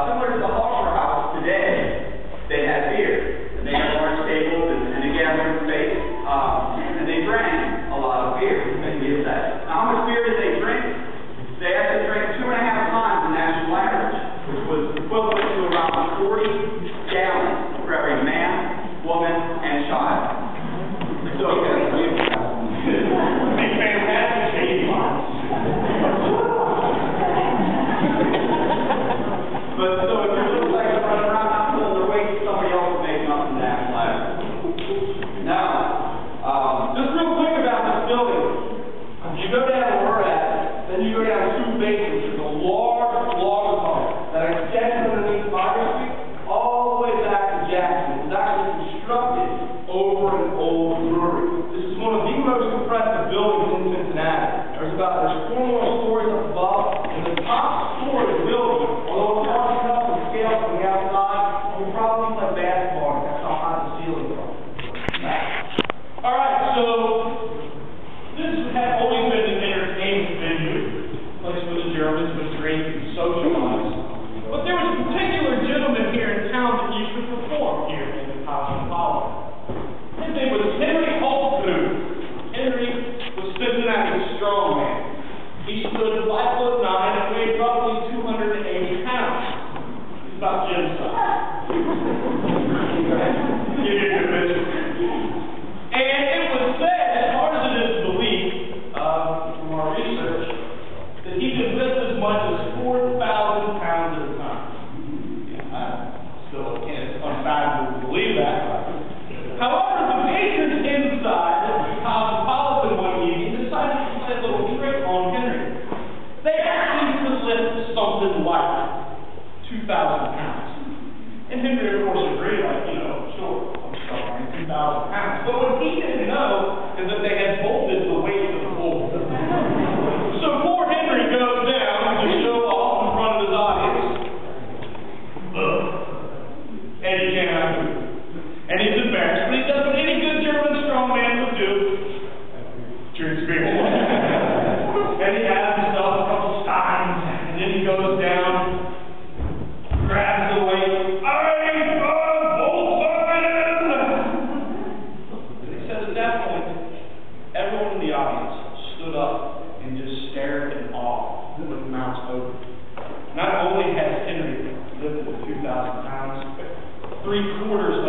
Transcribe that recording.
similar to the Hoffer House today. They had beer, and they had large tables and a gathering space, and they drank a lot of beer, as we have said. Now, how much beer did they drink? They actually drank 2.5 times the national average, which was equivalent to around 40 gallons for every man, woman, and child. So, but so if you're little legs running around not pulling their weight, somebody else is making up the national average. Now, just real quick about this building. You go down where we're at, then you go down 2 basements. There's a large tunnel that extends underneath Margaret Street all the way back to Jackson. It was actually constructed over an old brewery. This is one of the most impressive buildings in Cincinnati. There's 4 more stories up above, and the top story of the building, although it's hard to tell from scale from the outside, you can probably play basketball. That's how high the ceiling is. Alright, so this had always been an entertainment venue, place where the Germans would drink and socialize. But there was a particular gentleman here in town that used to perform here in the Cosmopolitan. His name was Henry Holtboom. Henry was Cincinnati's strongman. He stood 5'9" and weighed roughly 280 pounds. He's about Jim's size. You get the picture. And it was said, as hard as it is to believe, from our research, that he could lift as much as 4,000 pounds at a time. Yeah, I still can't, it's unfathomable to believe that. However, the patrons inside the Cosmopolitan one evening decided to play a little trick on Henry. They asked him to lift something like 2,000 pounds. And Henry, of course, agreed, like, sure, I'm strong, 2,000 pounds. But what he didn't know is that they had bolted the weight to the floor. So poor Henry goes down to show off in front of his audience. And he cannot do it. And he's embarrassed, but he does what any good German strongman would do. Cheers, beer. And he has himself a couple steins, and then he goes down, grabs the weight. They said at that point, everyone in the audience stood up and just stared in awe with mouths open. Not only has Henry lifted 2,000 pounds, 3/4